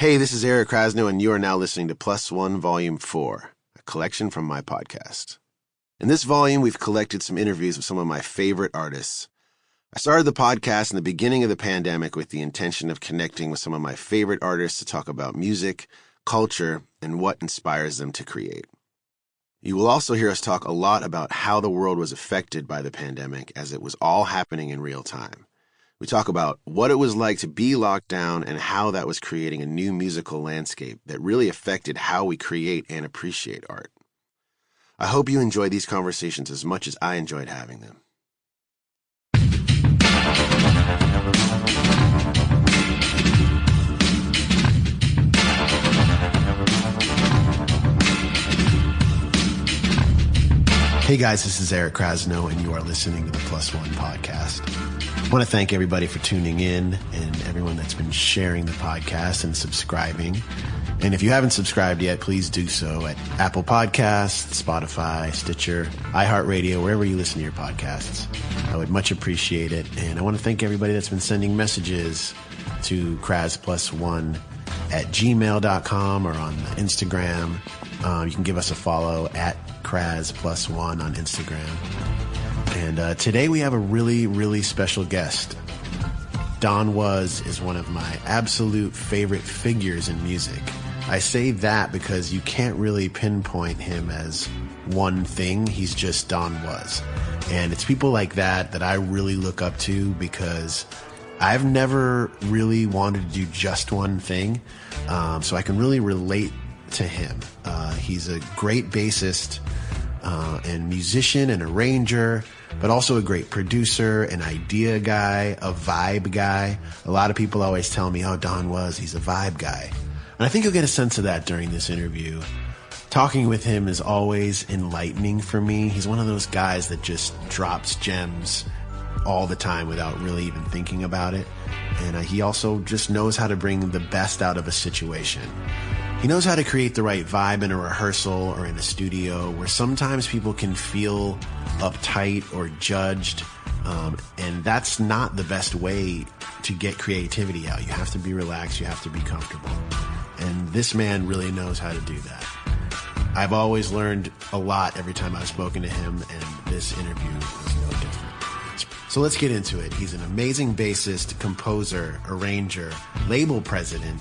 Hey, this is Eric Krasno, and you are now listening to Plus One Volume 4, a collection from my podcast. In this volume, we've collected some interviews with some of my favorite artists. I started the podcast in the beginning of the pandemic with the intention of connecting with some of my favorite artists to talk about music, culture, and what inspires them to create. You will also hear us talk a lot about how the world was affected by the pandemic as it was all happening in real time. We talk about what it was like to be locked down and how that was creating a new musical landscape that really affected how we create and appreciate art. I hope you enjoy these conversations as much as I enjoyed having them. Hey guys, this is Eric Krasno, and you are listening to the Plus One podcast. I want to thank everybody for tuning in and everyone that's been sharing the podcast and subscribing. And if you haven't subscribed yet, please do so at Apple Podcasts, Spotify, Stitcher, iHeartRadio, wherever you listen to your podcasts. I would much appreciate it. And I want to thank everybody that's been sending messages to KrazPlusOne at gmail.com or on Instagram. You can give us a follow at KrazPlusOne on Instagram. And today we have a really, really special guest. Don Was is one of my absolute favorite figures in music. I say that because you can't really pinpoint him as one thing. He's just Don Was. And it's people like that that I really look up to because I've never really wanted to do just one thing. So I can really relate to him. He's a great bassist and musician and arranger, but also a great producer, an idea guy, a vibe guy. A lot of people always tell me, oh, Don Was, he's a vibe guy. And I think you'll get a sense of that during this interview. Talking with him is always enlightening for me. He's one of those guys that just drops gems all the time without really even thinking about it. And he also just knows how to bring the best out of a situation. He knows how to create the right vibe in a rehearsal or in a studio where sometimes people can feel uptight or judged. And that's not the best way to get creativity out. You have to be relaxed. You have to be comfortable. And this man really knows how to do that. I've always learned a lot every time I've spoken to him, and this interview was no different. So let's get into it. He's an amazing bassist, composer, arranger, label president,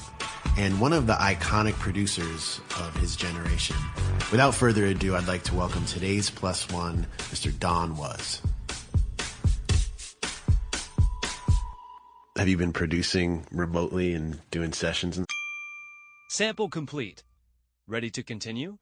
and one of the iconic producers of his generation. Without further ado, I'd like to welcome today's Plus One, Mr. Don Was. Have you been producing remotely and doing sessions? Sample complete. Ready to continue?